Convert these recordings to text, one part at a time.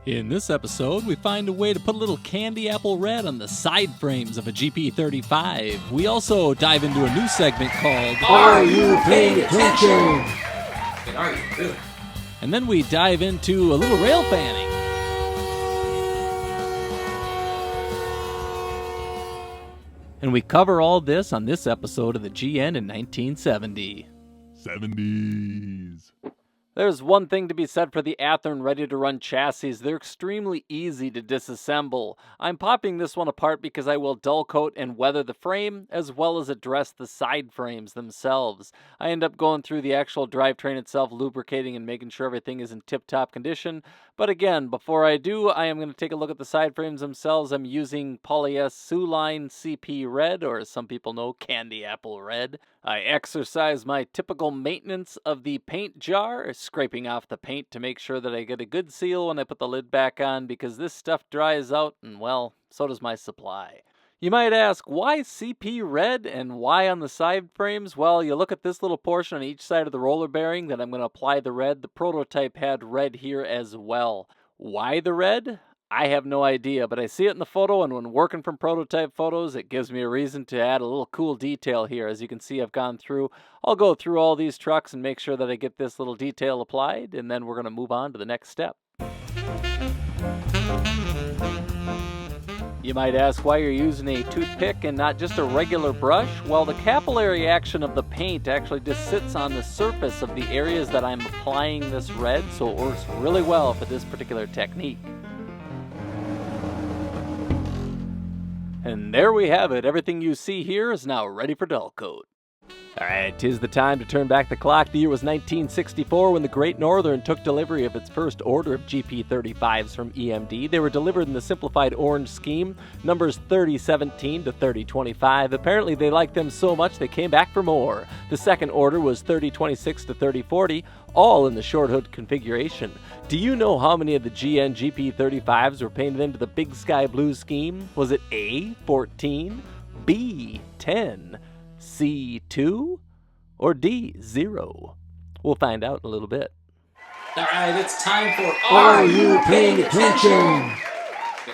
In this episode, we find a way to put a little candy apple red on the side frames of a GP35. We also dive into a new segment called Are You Paying Attention? Are you? Really? And then we dive into a little rail fanning. And we cover all this on this episode of the GN in 1970. 70s. There's one thing to be said for the Athearn ready-to-run chassis. They're extremely easy to disassemble. I'm popping this one apart because I will dull coat and weather the frame, as well as address the side frames themselves. I end up going through the actual drivetrain itself, lubricating and making sure everything is in tip-top condition. But again, before I do, I am going to take a look at the side frames themselves. I'm using Polyester CP Red, or as some people know, Candy Apple Red. I exercise my typical maintenance of the paint jar, scraping off the paint to make sure that I get a good seal when I put the lid back on, because this stuff dries out, and well, so does my supply. You might ask, why CP Red and why on the side frames? Well, you look at this little portion on each side of the roller bearing that I'm going to apply the red. The prototype had red here as well. Why the red? I have no idea, but I see it in the photo, and when working from prototype photos, it gives me a reason to add a little cool detail here. As you can see, I've gone through, I'll go through all these trucks and make sure that I get this little detail applied, and then we're going to move on to the next step. You might ask why you're using a toothpick and not just a regular brush. Well, the capillary action of the paint actually just sits on the surface of the areas that I'm applying this red, so it works really well for this particular technique. And there we have it. Everything you see here is now ready for dull coat. Alright, 'tis the time to turn back the clock. The year was 1964 when the Great Northern took delivery of its first order of GP35s from EMD. They were delivered in the simplified orange scheme, numbers 3017 to 3025. Apparently they liked them so much they came back for more. The second order was 3026 to 3040, all in the short hood configuration. Do you know how many of the GN GP35s were painted into the Big Sky Blue scheme? Was it A, 14, B, 10, C, 2, or D, 0? We'll find out in a little bit. All right, it's time for Are You Paying Attention?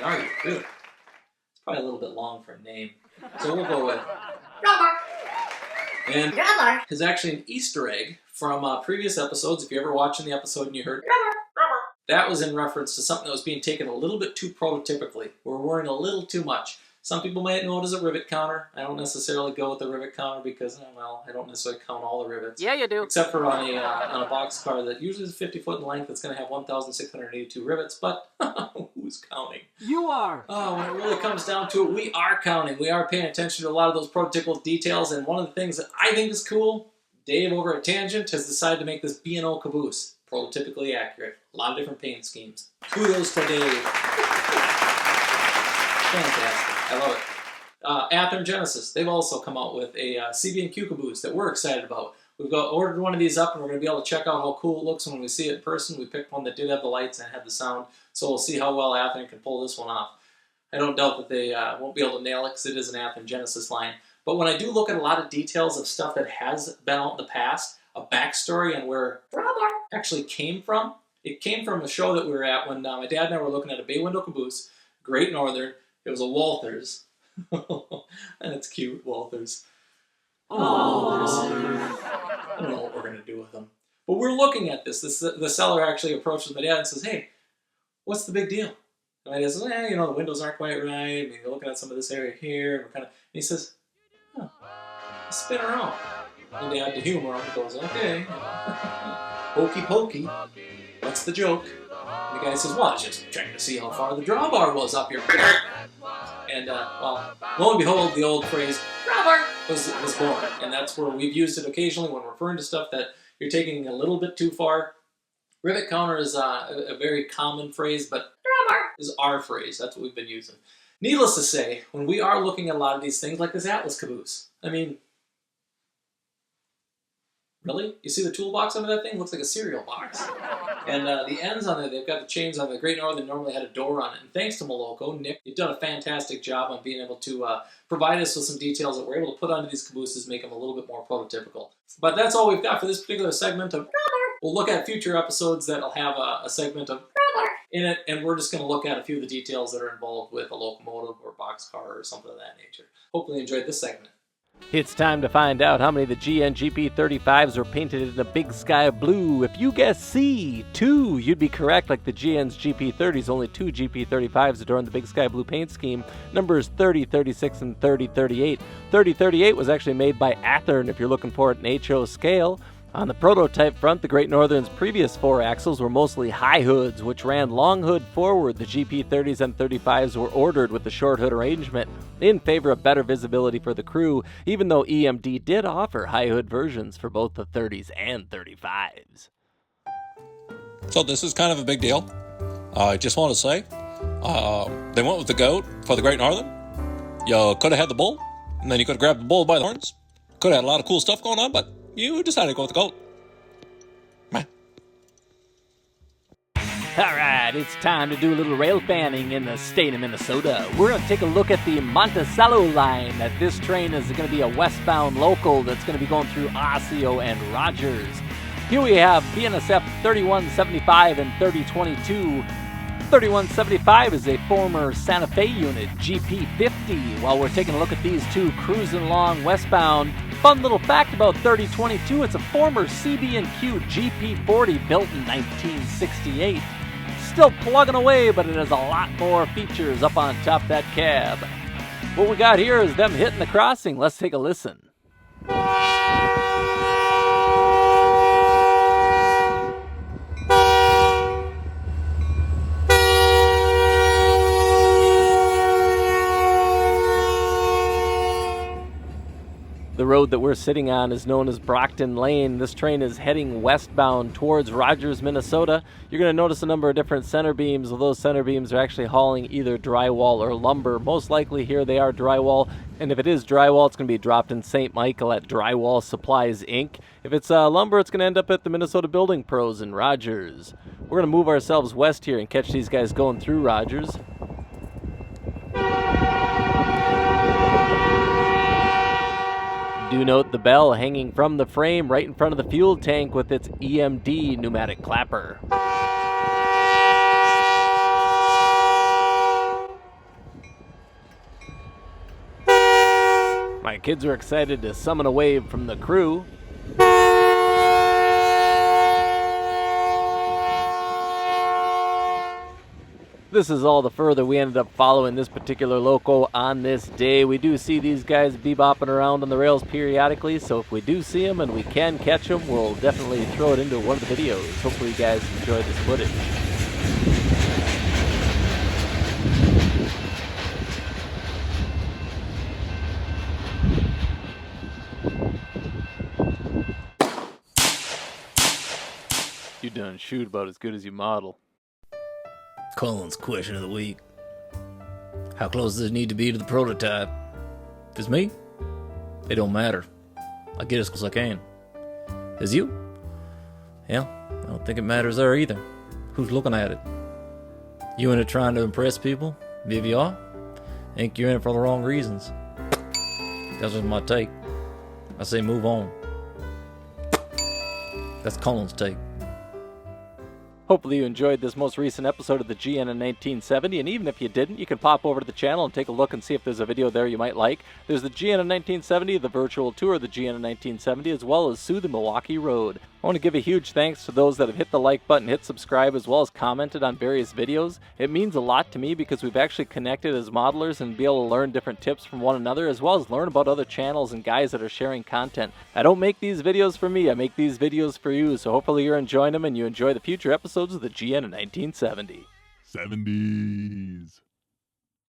Are you? Really? It's probably a little bit long for a name. So we'll go with Rubber. And Rubber is actually an Easter egg from previous episodes. If you're ever watching the episode and you heard Rubber, that was in reference to something that was being taken a little bit too prototypically. We're worrying a little too much. Some people might know it as a rivet counter. I don't necessarily go with the rivet counter because, well, I don't necessarily count all the rivets. Yeah, you do. Except for on a box car that usually is 50 foot in length that's going to have 1,682 rivets, but who's counting? You are! Oh, when it really comes down to it, we are counting. We are paying attention to a lot of those prototypical details, and one of the things that I think is cool, Dave over at Tangent has decided to make this B&O caboose prototypically accurate. A lot of different paint schemes. Kudos to Dave. Fantastic. I love it. Athearn Genesis, they've also come out with a CB&Q caboose that we're excited about. We've ordered one of these up, and we're going to be able to check out how cool it looks when we see it in person. We picked one that did have the lights and had the sound, so we'll see how well Athearn can pull this one off. I don't doubt that they won't be able to nail it because it is an Athearn Genesis line. But when I do look at a lot of details of stuff that has been out in the past, a backstory on where Rubber actually came from, it came from a show that we were at when my dad and I were looking at a bay window caboose, Great Northern. It was a Walthers. And it's cute, Walthers. Walthers. I don't know what we're going to do with them. But we're looking at this. The seller actually approaches my dad and says, hey, what's the big deal? And my dad says, the windows aren't quite right. I mean, you're looking at some of this area here. And he says, oh, spin around. And Dad, the humor on it, goes, okay. Hokey pokey. What's the joke? And the guy says, well, I was just trying to see how far the drawbar was up here. And, well, lo and behold, the old phrase, Rubber, was born. And that's where we've used it occasionally when referring to stuff that you're taking a little bit too far. Rivet counter is a very common phrase, but Rubber is our phrase. That's what we've been using. Needless to say, when we are looking at a lot of these things, like this Atlas caboose, I mean, really? You see the toolbox under that thing? Looks like a cereal box. And the ends on it, they've got the chains on. The Great Northern normally had a door on it. And thanks to Moloko, Nick, you've done a fantastic job on being able to provide us with some details that we're able to put onto these cabooses, make them a little bit more prototypical. But that's all we've got for this particular segment of Rubber. We'll look at future episodes that'll have a segment of Rubber. in it, and we're just going to look at a few of the details that are involved with a locomotive or boxcar or something of that nature. Hopefully you enjoyed this segment. It's time to find out how many of the GN-GP35s were painted in a big sky blue. If you guess C, 2, you'd be correct. Like the GN's GP30s, only 2 GP35s adorn the big sky blue paint scheme. Numbers 30, 36, and 3038. 3038 was actually made by Athearn if you're looking for it in HO scale. On the prototype front, the Great Northern's previous 4 axles were mostly high hoods, which ran long hood forward. The GP30s and 35s were ordered with the short hood arrangement in favor of better visibility for the crew, even though EMD did offer high hood versions for both the 30s and 35s. So this is kind of a big deal. I just want to say, they went with the goat for the Great Northern. You could have had the bull, and then you could have grabbed the bull by the horns. Could have had a lot of cool stuff going on, but you decided to go with the goat. Meh. Alright, it's time to do a little rail fanning in the state of Minnesota. We're going to take a look at the Monticello line. That this train is going to be a westbound local that's going to be going through Osseo and Rogers. Here we have BNSF 3175 and 3022. 3175 is a former Santa Fe unit, GP50. While we're taking a look at these two cruising along westbound, fun little fact about 3022, it's a former CB&Q GP40 built in 1968. Still plugging away, but it has a lot more features up on top of that cab. What we got here is them hitting the crossing. Let's take a listen. The road that we're sitting on is known as Brockton Lane. This train is heading westbound towards Rogers, Minnesota. You're going to notice a number of different center beams. Well, those center beams are actually hauling either drywall or lumber. Most likely here they are drywall, and if it is drywall, it's going to be dropped in St. Michael at Drywall Supplies, Inc. If it's lumber, it's going to end up at the Minnesota Building Pros in Rogers. We're going to move ourselves west here and catch these guys going through Rogers. Do note the bell hanging from the frame right in front of the fuel tank with its EMD pneumatic clapper. My kids are excited to summon a wave from the crew. This is all the further we ended up following this particular loco on this day. We do see these guys bebopping around on the rails periodically, so if we do see them and we can catch them, we'll definitely throw it into one of the videos. Hopefully you guys enjoy this footage. You done shoot about as good as you model. Colin's question of the week. How close does it need to be to the prototype? Does me? It don't matter. I get as close as I can. Does you? Yeah, I don't think it matters there either. Who's looking at it? You in it trying to impress people? If you are, I think you're in it for the wrong reasons. That's just my take. I say move on. That's Colin's take. Hopefully you enjoyed this most recent episode of the GN in 1970, and even if you didn't, you can pop over to the channel and take a look and see if there's a video there you might like. There's the GN in 1970, the virtual tour of the GN in 1970, as well as Sue the Milwaukee Road. I want to give a huge thanks to those that have hit the like button, hit subscribe, as well as commented on various videos. It means a lot to me because we've actually connected as modelers and be able to learn different tips from one another, as well as learn about other channels and guys that are sharing content. I don't make these videos for me, I make these videos for you, so hopefully you're enjoying them and you enjoy the future episodes of the GN in 1970. 70s.